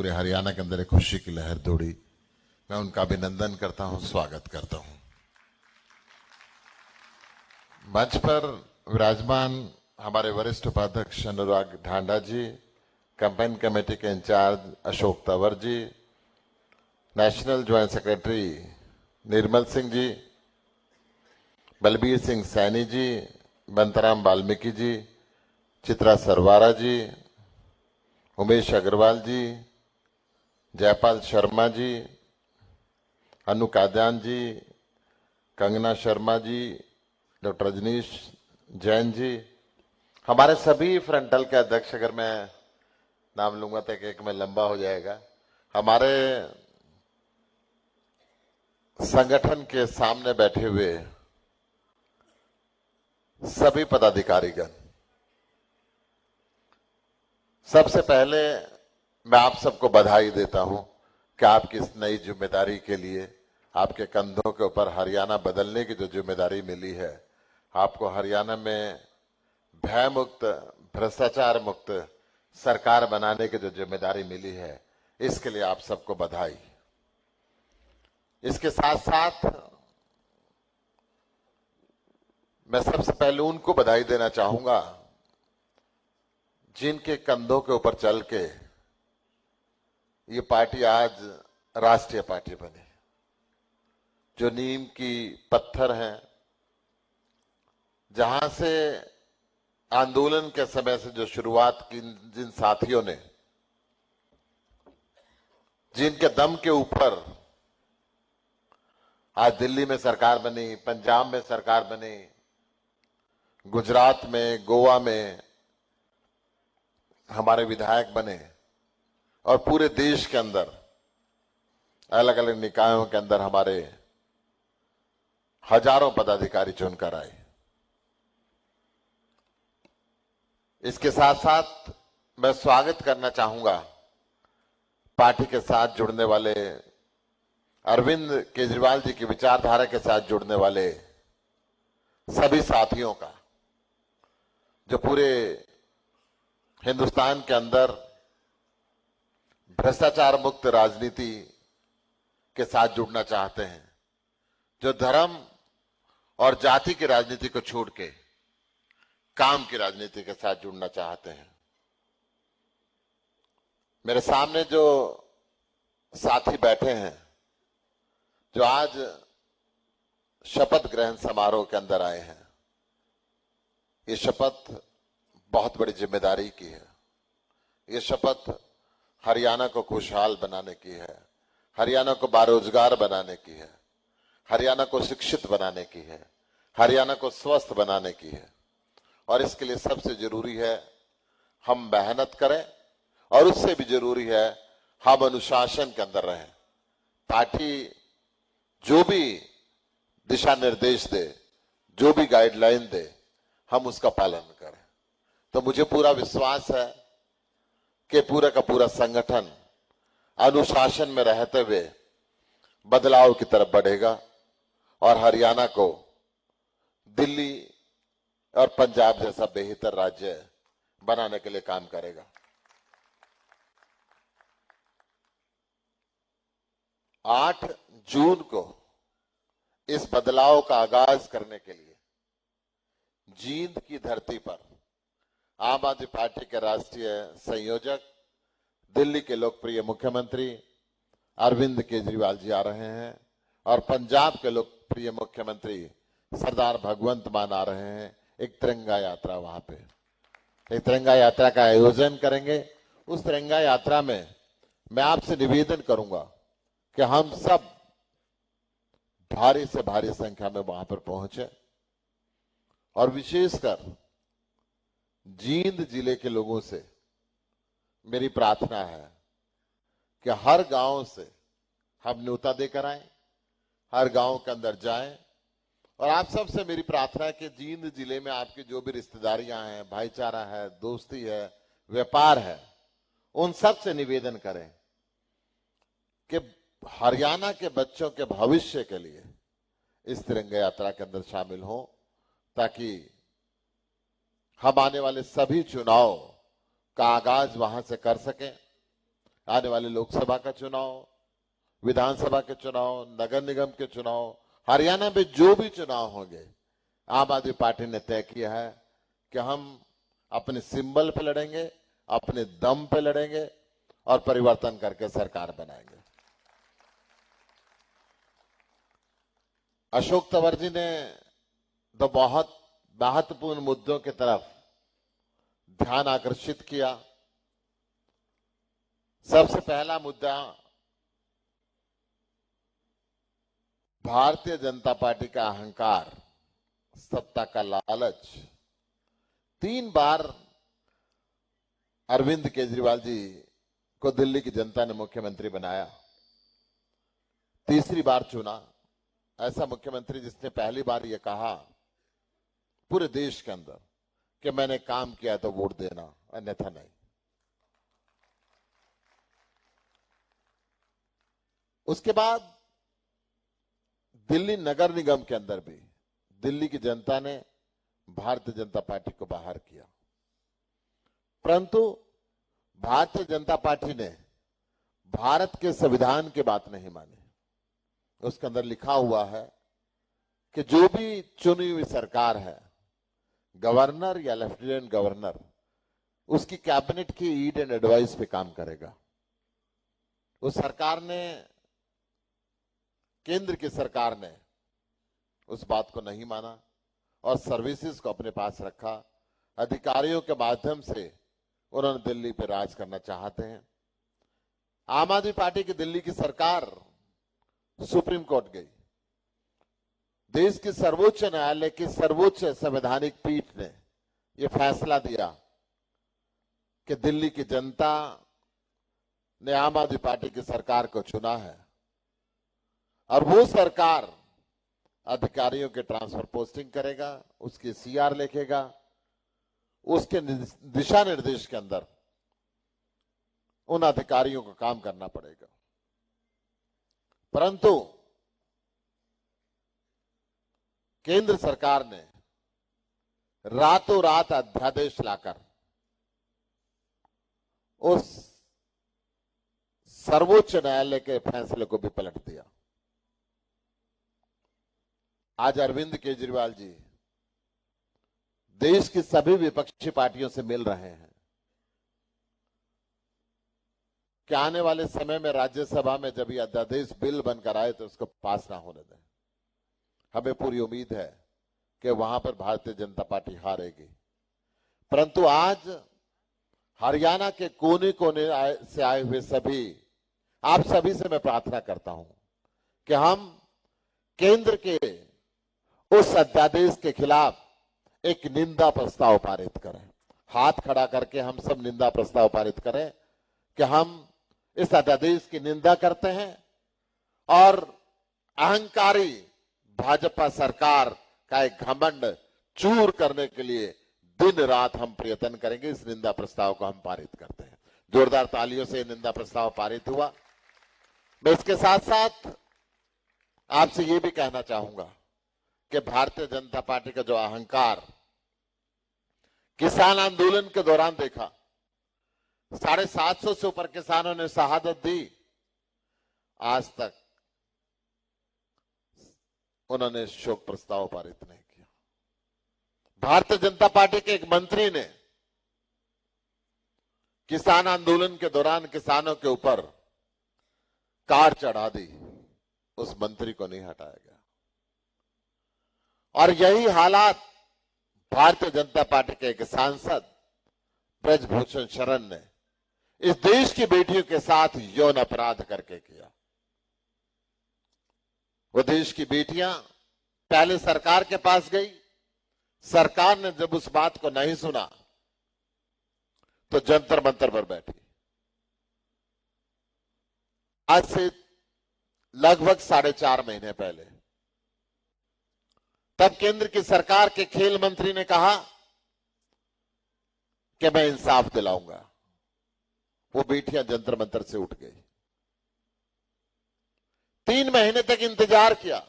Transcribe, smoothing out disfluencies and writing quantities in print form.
पूरे हरियाणा के अंदर एक खुशी की लहर दौड़ी। मैं उनका अभिनंदन करता हूं, स्वागत करता हूं। मंच पर विराजमान हमारे वरिष्ठ उपाध्यक्ष अनुराग ढांडा जी, कैंपेन कमेटी के in charge Ashok Tanwar ji, national joint secretary Nirmal Singh ji, Balbir Singh Saini ji, बंताराम Valmiki ji, Chitra Sarwara जी, उमेश अग्रवाल जी, जयपाल शर्मा जी, अनु काद्यान जी, कंगना शर्मा जी, डॉक्टर रजनीश जैन जी, हमारे सभी फ्रंटल के अध्यक्ष, अगर मैं नाम लूंगा तो एक में लंबा हो जाएगा, हमारे संगठन के सामने बैठे हुए सभी पदाधिकारीगण, सबसे पहले मैं आप सबको बधाई देता हूं कि आपकी इस नई जिम्मेदारी के लिए आपके कंधों के ऊपर हरियाणा बदलने की जो जिम्मेदारी मिली है, आपको हरियाणा में भय मुक्त, भ्रष्टाचार मुक्त सरकार बनाने की जो जिम्मेदारी मिली है, इसके लिए आप सबको बधाई। इसके साथ साथ मैं सबसे पहले उनको बधाई देना चाहूंगा जिनके कंधों के ऊपर चल के ये पार्टी आज राष्ट्रीय पार्टी बनी, जो नीम की पत्थर हैं, जहां से आंदोलन के समय से जो शुरुआत की, जिन साथियों ने, जिनके दम के ऊपर आज दिल्ली में सरकार बनी, पंजाब में सरकार बनी, गुजरात में, गोवा में हमारे विधायक बने और पूरे देश के अंदर अलग अलग निकायों के अंदर हमारे हजारों पदाधिकारी चुनकर आए। इसके साथ साथ मैं स्वागत करना चाहूंगा पार्टी के साथ जुड़ने वाले, अरविंद केजरीवाल जी की विचारधारा के साथ जुड़ने वाले सभी साथियों का, जो पूरे हिंदुस्तान के अंदर भ्रष्टाचार मुक्त राजनीति के साथ जुड़ना चाहते हैं, जो धर्म और जाति की राजनीति को छोड़ के काम की राजनीति के साथ जुड़ना चाहते हैं। मेरे सामने जो साथी बैठे हैं, जो आज शपथ ग्रहण समारोह के अंदर आए हैं, ये शपथ बहुत बड़ी जिम्मेदारी की है। ये शपथ हरियाणा को खुशहाल बनाने की है, हरियाणा को बारोजगार बनाने की है, हरियाणा को शिक्षित बनाने की है, हरियाणा को स्वस्थ बनाने की है। और इसके लिए सबसे जरूरी है हम मेहनत करें, और उससे भी जरूरी है हम अनुशासन के अंदर रहें। पार्टी जो भी दिशा निर्देश दे, जो भी गाइडलाइन दे, हम उसका पालन करें। तो मुझे पूरा विश्वास है कि पूरा का पूरा संगठन अनुशासन में रहते हुए बदलाव की तरफ बढ़ेगा और हरियाणा को दिल्ली और पंजाब जैसा बेहतर राज्य बनाने के लिए काम करेगा। 8 जून को इस बदलाव का आगाज करने के लिए जींद की धरती पर आम आदमी पार्टी के राष्ट्रीय संयोजक, दिल्ली के लोकप्रिय मुख्यमंत्री अरविंद केजरीवाल जी आ रहे हैं और पंजाब के लोकप्रिय मुख्यमंत्री सरदार भगवंत मान आ रहे हैं। एक तिरंगा यात्रा, वहां पे एक तिरंगा यात्रा का आयोजन करेंगे। उस तिरंगा यात्रा में मैं आपसे निवेदन करूंगा कि हम सब भारी से भारी संख्या में वहां पर पहुंचे और विशेषकर जींद जिले के लोगों से मेरी प्रार्थना है कि हर गांव से हम न्योता देकर आए, हर गांव के अंदर जाएं। और आप सबसे मेरी प्रार्थना है कि जींद जिले में आपकी जो भी रिश्तेदारियां हैं, भाईचारा है, दोस्ती है, व्यापार है, उन सब से निवेदन करें कि हरियाणा के बच्चों के भविष्य के लिए इस तिरंगा यात्रा के अंदर शामिल हो, ताकि हम आने वाले सभी चुनाव का आगाज वहां से कर सकें। आने वाले लोकसभा का चुनाव, विधानसभा के चुनाव, नगर निगम के चुनाव, हरियाणा में जो भी चुनाव होंगे, आम आदमी पार्टी ने तय किया है कि हम अपने सिंबल पे लड़ेंगे, अपने दम पे लड़ेंगे और परिवर्तन करके सरकार बनाएंगे। अशोक तंवर जी ने तो बहुत महत्वपूर्ण मुद्दों की तरफ ध्यान आकर्षित किया। सबसे पहला मुद्दा भारतीय जनता पार्टी का अहंकार, सत्ता का लालच। 3 बार अरविंद केजरीवाल जी को दिल्ली की जनता ने मुख्यमंत्री बनाया, तीसरी बार चुना ऐसा मुख्यमंत्री जिसने पहली बार यह कहा पूरे देश के अंदर कि मैंने काम किया तो वोट देना, अन्यथा नहीं। उसके बाद दिल्ली नगर निगम के अंदर भी दिल्ली की जनता ने भारतीय जनता पार्टी को बाहर किया, परंतु भारतीय जनता पार्टी ने भारत के संविधान की बात नहीं मानी। उसके अंदर लिखा हुआ है कि जो भी चुनी हुई सरकार है, गवर्नर या लेफ्टिनेंट गवर्नर, उसकी कैबिनेट की ईड एंड एडवाइस पे काम करेगा। उस सरकार ने, केंद्र की सरकार ने उस बात को नहीं माना और सर्विसेज को अपने पास रखा। अधिकारियों के माध्यम से उन्होंने दिल्ली पे राज करना चाहते हैं। आम आदमी पार्टी की दिल्ली की सरकार सुप्रीम कोर्ट गई। देश के सर्वोच्च न्यायालय की सर्वोच्च संवैधानिक पीठ ने यह फैसला दिया कि दिल्ली की जनता ने आम आदमी पार्टी की सरकार को चुना है और वो सरकार अधिकारियों के ट्रांसफर पोस्टिंग करेगा, उसकी सीआर लिखेगा, उसके दिशा निर्देश के अंदर उन अधिकारियों को काम करना पड़ेगा। परंतु केंद्र सरकार ने रातों रात अध्यादेश लाकर उस सर्वोच्च न्यायालय के फैसले को भी पलट दिया। आज अरविंद केजरीवाल जी देश की सभी विपक्षी पार्टियों से मिल रहे हैं कि आने वाले समय में राज्यसभा में जब यह अध्यादेश बिल बनकर आए तो उसको पास ना होने दें। हमें पूरी उम्मीद है कि वहां पर भारतीय जनता पार्टी हारेगी। परंतु आज हरियाणा के कोने कोने से आए हुए आप सभी से मैं प्रार्थना करता हूं कि हम केंद्र के उस अध्यादेश के खिलाफ एक निंदा प्रस्ताव पारित करें। हाथ खड़ा करके हम सब निंदा प्रस्ताव पारित करें कि हम इस अध्यादेश की निंदा करते हैं और अहंकारी भाजपा सरकार का एक घमंड चूर करने के लिए दिन रात हम प्रयत्न करेंगे। इस निंदा प्रस्ताव को हम पारित करते हैं। जोरदार तालियों से निंदा प्रस्ताव पारित हुआ। मैं इसके साथ साथ आपसे ये भी कहना चाहूंगा कि भारतीय जनता पार्टी का जो अहंकार किसान आंदोलन के दौरान देखा, 750 से ऊपर किसानों ने शहादत दी, आज तक उन्होंने शोक प्रस्ताव पारित नहीं किया। भारतीय जनता पार्टी के एक मंत्री ने किसान आंदोलन के दौरान किसानों के ऊपर कार चढ़ा दी, उस मंत्री को नहीं हटाया गया। और यही हालात भारतीय जनता पार्टी के एक सांसद ब्रजभूषण शरण ने इस देश की बेटियों के साथ यौन अपराध करके किया। वो देश की बेटियां पहले सरकार के पास गई, सरकार ने जब उस बात को नहीं सुना तो जंतर मंतर पर बैठी। आज से लगभग 4.5 महीने पहले तब केंद्र की सरकार के खेल मंत्री ने कहा कि मैं इंसाफ दिलाऊंगा। वो बेटियां जंतर मंतर से उठ गई। 3 महीने तक इंतजार किया,